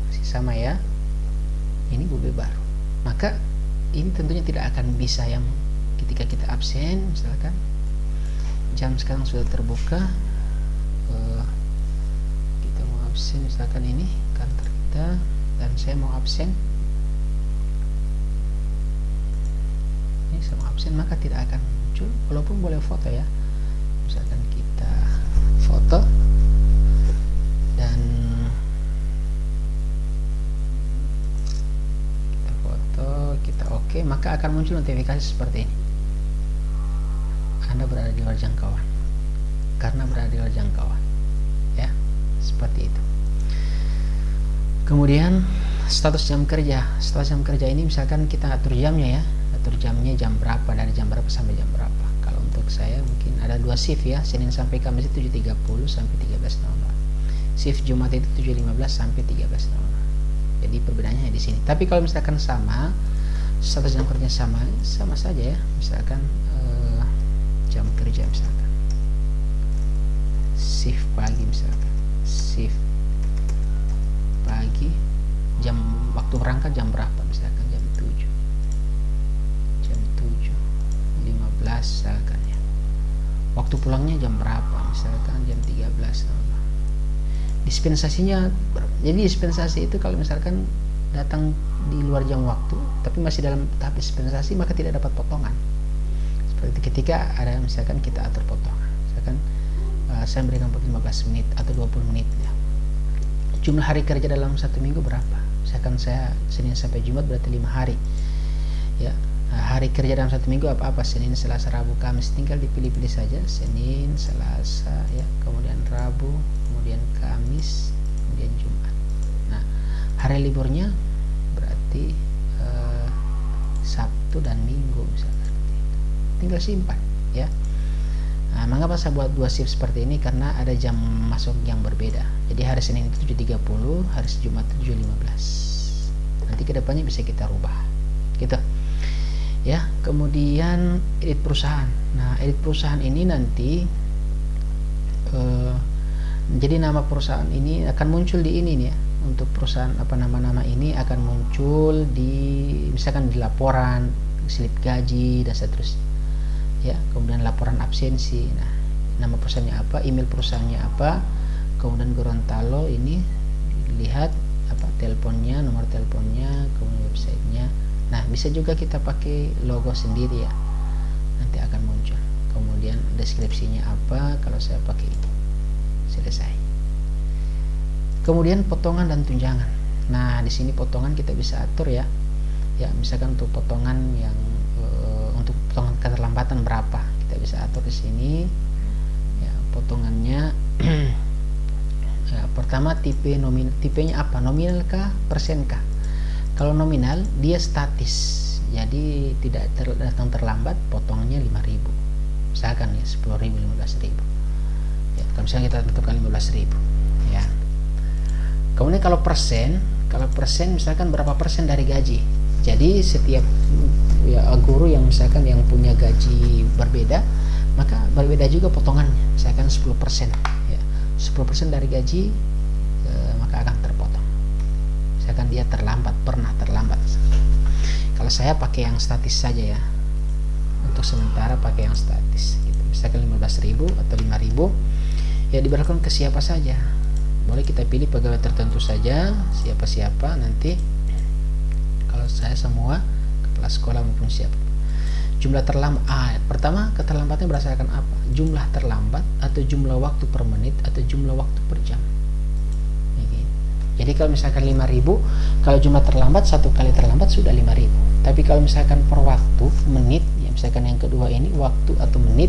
masih sama ya, ini Bube Baru. Maka ini tentunya tidak akan bisa yang ketika kita absen misalkan jam sekarang sudah terbuka, kita mau absen misalkan ini kantor kita dan saya mau absen, ini saya mau absen, maka tidak akan muncul walaupun boleh foto ya. Misalkan kita foto dan kita foto, kita oke, maka akan muncul notifikasi seperti ini, Anda berada di luar jangkauan, karena berada di luar jangkauan ya, seperti itu. Kemudian status jam kerja. Status jam kerja ini misalkan kita atur jamnya ya, atur jamnya jam berapa, dari jam berapa sampai jam berapa. Kalau untuk saya mungkin ada 2 shift ya, Senin sampai Kamis itu 7.30 sampai 13.00. Shift Jumat itu 7.15 sampai 13.00. Jadi perbedaannya di sini. Tapi kalau misalkan sama, status jam kerja sama saja ya. Misalkan jam kerja misalkan shift pagi, misalkan shift pagi, jam waktu berangkat jam berapa, misalkan jam 7.15 misalkan ya. Waktu pulangnya jam berapa, misalkan jam 13.00. Dispensasinya, jadi dispensasi itu kalau misalkan datang di luar jam waktu tapi masih dalam tahap dispensasi, maka tidak dapat potongan. Seperti ketika ada misalkan kita atur potongan, misalkan saya berikan 15 menit atau 20 menit ya. Jumlah hari kerja dalam satu minggu berapa, misalkan saya Senin sampai Jumat berarti 5 hari ya. Hari kerja dalam satu minggu apa-apa, Senin, Selasa, Rabu, Kamis, tinggal dipilih-pilih saja. Senin, Selasa ya, kemudian Rabu, kemudian Kamis, kemudian Jumat. Nah hari liburnya berarti Sabtu dan Minggu misalkan, tinggal simpan ya. Nah, mengapa saya buat 2 shift seperti ini? Karena ada jam masuk yang berbeda. Jadi hari Senin itu 7.30, hari Jumat itu 7.15. Nanti kedepannya bisa kita rubah gitu ya. Kemudian edit perusahaan. Nah edit perusahaan ini nanti jadi nama perusahaan ini akan muncul di ini nih ya. Untuk perusahaan apa, nama-nama ini akan muncul di misalkan di laporan, slip gaji dan seterusnya ya. Kemudian laporan absensi. Nah nama perusahaannya apa, email perusahaannya apa, kemudian Gorontalo ini dilihat apa, teleponnya, nomor teleponnya, kemudian websitenya. Nah bisa juga kita pakai logo sendiri ya, nanti akan muncul. Kemudian deskripsinya apa, kalau saya pakai ini selesai. Kemudian potongan dan tunjangan. Nah di sini potongan kita bisa atur ya, ya misalkan untuk potongan yang untuk potongan keterlambatan berapa, kita bisa atur di sini ya. Potongannya ya, pertama tipe nominal, tipenya apa, nominal kah, persen kah. Kalau nominal dia statis, jadi tidak datang terlambat, potongannya 5.000 misalkan ya, 10.000, 15.000 ya. Kalau misalnya kita tentukan 15.000 ya. Kemudian kalau persen misalkan berapa persen dari gaji. Jadi setiap ya guru yang misalkan yang punya gaji berbeda, maka berbeda juga potongannya. Misalkan 10% ya, 10% dari gaji maka akan terpotong. Misalkan dia pernah terlambat. Kalau saya pakai yang statis saja ya, untuk sementara pakai yang statis gitu. Misalkan 15.000 atau 5.000 ya, diberikan ke siapa saja. Boleh kita pilih pegawai tertentu saja, siapa-siapa. Nanti kalau saya semua kepala sekolah maupun siapa. Jumlah terlambat, pertama keterlambatannya berdasarkan apa, jumlah terlambat atau jumlah waktu per menit atau jumlah waktu per jam. Jadi kalau misalkan 5.000, kalau jumlah terlambat, 1 kali terlambat sudah 5.000 Tapi kalau misalkan per waktu menit ya, misalkan yang kedua ini waktu atau menit,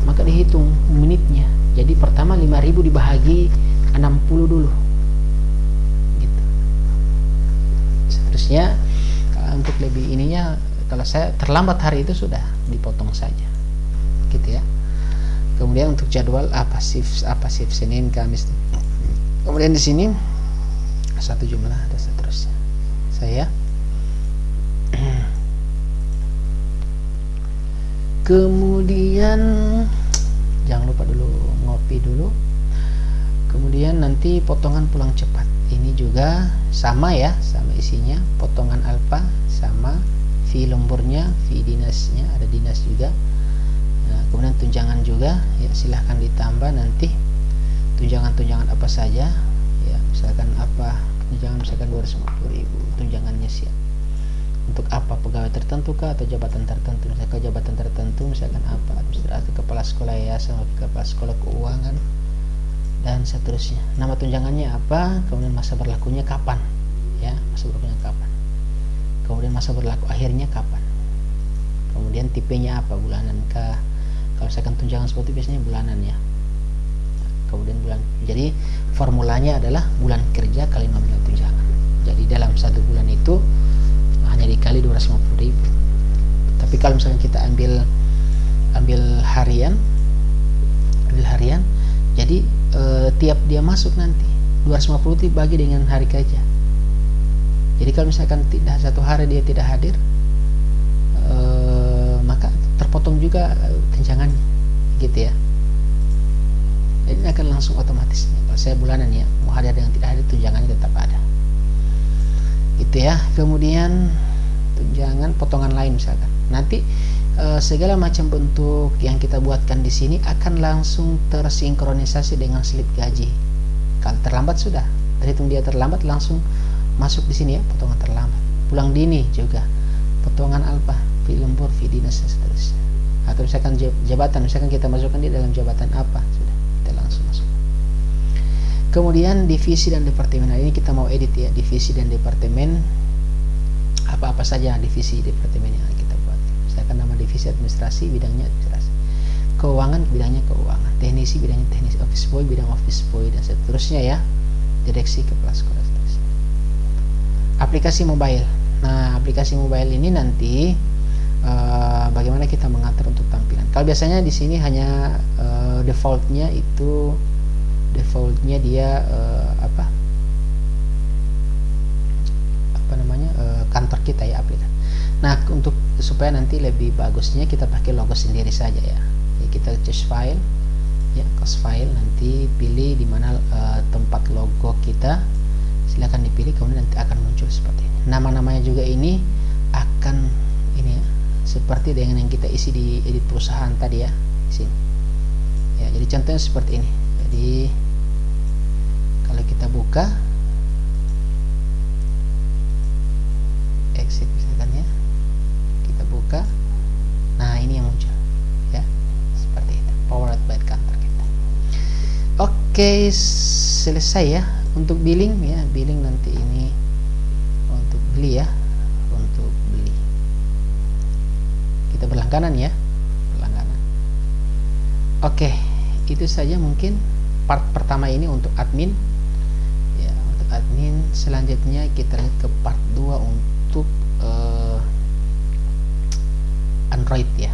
maka dihitung menitnya. Jadi pertama 5.000 dibahagi 60 dulu gitu. Seterusnya untuk lebih ininya, kalau saya terlambat hari itu sudah dipotong saja gitu ya. Kemudian untuk jadwal apa shift Senin, Kamis. Kemudian di sini satu jumlah dan seterusnya. Saya kemudian jangan lupa dulu ngopi dulu. Kemudian nanti potongan pulang cepat ini juga sama ya, sama isinya, potongan alfa sama fee lemburnya, fee dinasnya, ada dinas juga. Nah, kemudian tunjangan juga ya, silahkan ditambah nanti tunjangan apa saja ya, misalkan apa tunjangan, misalkan 250.000 tunjangannya siap untuk apa, pegawai tertentu kah atau jabatan tertentu, misalkan jabatan tertentu misalkan apa, administrasi, kepala sekolah yayasan, kepala sekolah keuangan dan seterusnya. Nama tunjangannya apa, kemudian masa berlakunya kapan ya, masa berlakunya kapan, kemudian masa berlaku akhirnya kapan, kemudian tipenya apa, bulanan kah. Kalau misalkan tunjangan seperti biasanya bulanan ya, kemudian bulan. Jadi formulanya adalah bulan kerja kali nominal tunjangan. Jadi dalam satu bulan itu hanya dikali 250.000. Tapi kalau misalkan kita ambil harian, jadi tiap dia masuk nanti 250 dibagi dengan hari kerja. Jadi kalau misalkan tidak satu hari dia tidak hadir, maka terpotong juga tunjangannya gitu ya. Jadi ini akan langsung otomatis. Kalau saya bulanan ya, mau hadir dengan tidak hadir tunjangannya tetap ada gitu ya. Kemudian tunjangan potongan lain misalkan nanti segala macam bentuk yang kita buatkan di sini akan langsung tersinkronisasi dengan slip gaji. Kalau terlambat sudah terhitung dia terlambat, langsung masuk di sini ya, potongan terlambat. Pulang dini juga potongan alfa, fee lembur, fee dinas dan seterusnya. Atau misalkan jabatan, misalkan kita masukkan di dalam jabatan apa, sudah kita langsung masuk. Kemudian divisi dan departemen. Nah, ini kita mau edit ya, divisi dan departemen, apa-apa saja divisi departemen yang kita buat. Misalkan nama divisi administrasi, bidangnya administrasi, keuangan bidangnya keuangan, teknisi bidangnya teknisi, office boy bidang office boy dan seterusnya ya, direksi, kepala sekolah seterusnya. Aplikasi mobile. Nah, aplikasi mobile ini nanti bagaimana kita mengatur untuk tampilan. Kalau biasanya di sini hanya defaultnya dia kantor kita ya, aplikasi. Nah, untuk supaya nanti lebih bagusnya kita pakai logo sendiri saja ya. Jadi kita choose file ya, cos file, nanti pilih di mana tempat logo kita, silakan dipilih, kemudian nanti akan muncul seperti ini. Nama-namanya juga ini akan ini ya, seperti dengan yang kita isi di edit perusahaan tadi ya, di sini. Ya, jadi contohnya seperti ini. Jadi kalau kita buka exit misalkan ya, kita buka, nah ini yang muncul ya, seperti itu, powered by kantor kita. Oke, selesai ya untuk billing ya. Billing nanti ini untuk beli ya, untuk beli kita berlangganan ya, berlangganan. Oke, itu saja mungkin part pertama ini untuk admin ya, untuk admin. Selanjutnya kita lihat ke part 2 untuk Android ya.